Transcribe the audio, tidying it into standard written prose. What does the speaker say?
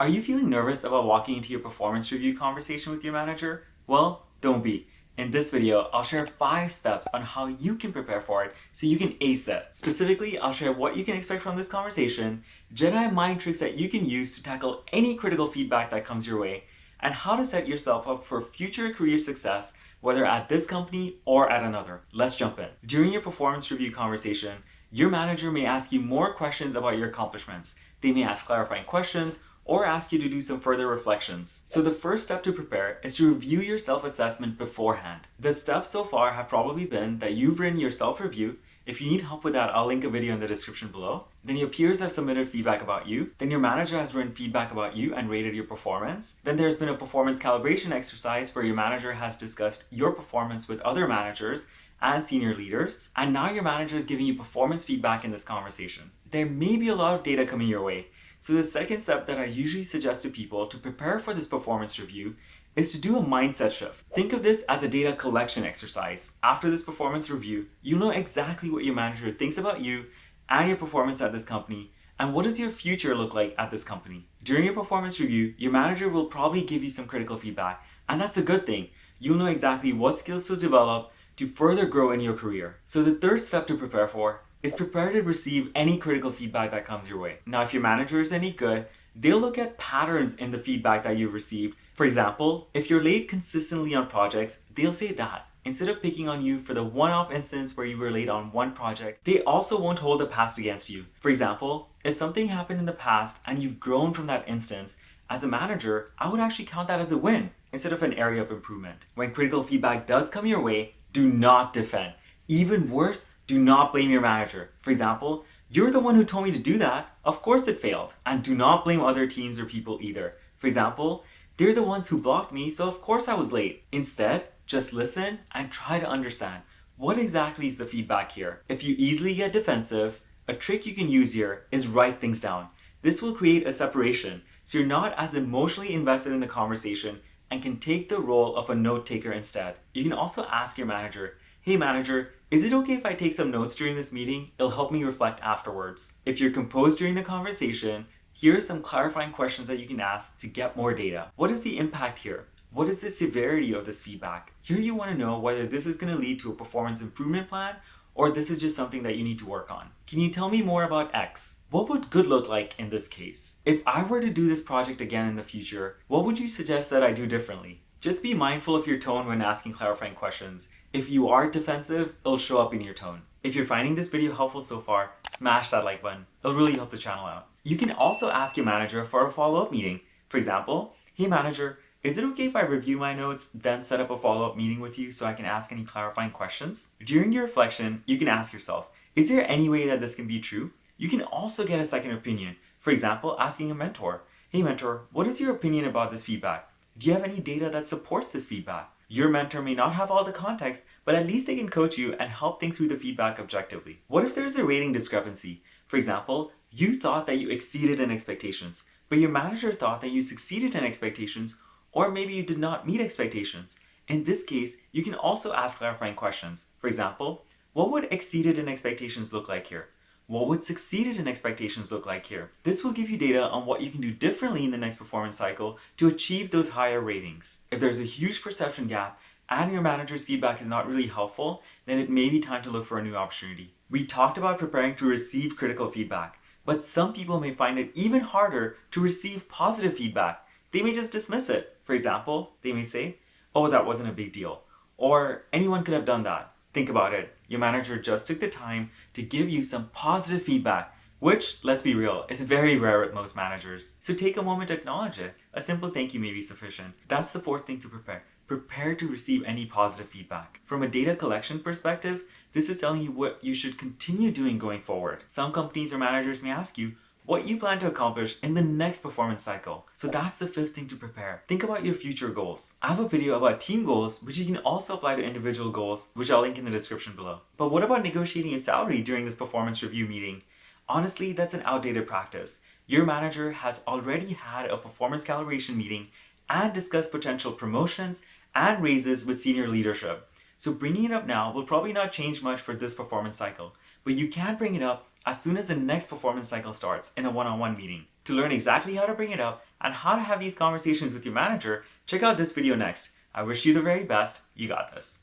Are you feeling nervous about walking into your performance review conversation with your manager? Well, don't be. In this video, I'll share 5 steps on how you can prepare for it so you can ace it. Specifically, I'll share what you can expect from this conversation, Jedi mind tricks that you can use to tackle any critical feedback that comes your way, and how to set yourself up for future career success, whether at this company or at another. Let's jump in. During your performance review conversation, your manager may ask you more questions about your accomplishments. They may ask clarifying questions or ask you to do some further reflections. So the first step to prepare is to review your self-assessment beforehand. The steps so far have probably been that you've written your self-review. If you need help with that, I'll link a video in the description below. Then your peers have submitted feedback about you. Then your manager has written feedback about you and rated your performance. Then there's been a performance calibration exercise where your manager has discussed your performance with other managers and senior leaders. And now your manager is giving you performance feedback in this conversation. There may be a lot of data coming your way. So the second step that I usually suggest to people to prepare for this performance review is to do a mindset shift. Think of this as a data collection exercise. After this performance review, you'll know exactly what your manager thinks about you and your performance at this company, and what does your future look like at this company. During your performance review, your manager will probably give you some critical feedback, and that's a good thing. You'll know exactly what skills to develop to further grow in your career. So the third step to prepare for is prepare to receive any critical feedback that comes your way. Now, if your manager is any good, they'll look at patterns in the feedback that you've received. For example, if you're late consistently on projects, they'll say that. Instead of picking on you for the one-off instance where you were late on one project, they also won't hold the past against you. For example, if something happened in the past and you've grown from that instance, as a manager, I would actually count that as a win instead of an area of improvement. When critical feedback does come your way, do not defend. Even worse, do not blame your manager. For example, you're the one who told me to do that. Of course it failed. And do not blame other teams or people either. For example, they're the ones who blocked me, so of course I was late. Instead, just listen and try to understand what exactly is the feedback here. If you easily get defensive, a trick you can use here is write things down. This will create a separation, so you're not as emotionally invested in the conversation and can take the role of a note taker instead. You can also ask your manager, "Hey manager, is it okay if I take some notes during this meeting? It'll help me reflect afterwards." If you're composed during the conversation, here are some clarifying questions that you can ask to get more data. What is the impact here? What is the severity of this feedback? Here you want to know whether this is going to lead to a performance improvement plan or this is just something that you need to work on. Can you tell me more about X? What would good look like in this case? If I were to do this project again in the future, what would you suggest that I do differently? Just be mindful of your tone when asking clarifying questions. If you are defensive, it'll show up in your tone. If you're finding this video helpful so far, smash that like button. It'll really help the channel out. You can also ask your manager for a follow-up meeting. For example, "Hey manager, is it okay if I review my notes, then set up a follow-up meeting with you so I can ask any clarifying questions?" During your reflection, you can ask yourself, is there any way that this can be true? You can also get a second opinion. For example, asking a mentor, "Hey mentor, what is your opinion about this feedback? Do you have any data that supports this feedback?" Your mentor may not have all the context, but at least they can coach you and help think through the feedback objectively. What if there's a rating discrepancy? For example, you thought that you exceeded in expectations, but your manager thought that you succeeded in expectations, or maybe you did not meet expectations. In this case, you can also ask clarifying questions. For example, what would exceeded in expectations look like here? What would succeeded in expectations look like here? This will give you data on what you can do differently in the next performance cycle to achieve those higher ratings. If there's a huge perception gap and your manager's feedback is not really helpful, then it may be time to look for a new opportunity. We talked about preparing to receive critical feedback, but some people may find it even harder to receive positive feedback. They may just dismiss it. For example, they may say, "Oh, that wasn't a big deal," or "Anyone could have done that." Think about it. Your manager just took the time to give you some positive feedback, which, let's be real, is very rare with most managers. So take a moment to acknowledge it. A simple thank you may be sufficient. That's the fourth thing to prepare. Prepare to receive any positive feedback. From a data collection perspective, this is telling you what you should continue doing going forward. Some companies or managers may ask you what you plan to accomplish in the next performance cycle. So that's the fifth thing to prepare. Think about your future goals. I have a video about team goals, which you can also apply to individual goals, which I'll link in the description below. But what about negotiating a salary during this performance review meeting? Honestly, that's an outdated practice. Your manager has already had a performance calibration meeting and discussed potential promotions and raises with senior leadership. So bringing it up now will probably not change much for this performance cycle, but you can bring it up as soon as the next performance cycle starts in a one-on-one meeting. To learn exactly how to bring it up and how to have these conversations with your manager, check out this video next. I wish you the very best. You got this.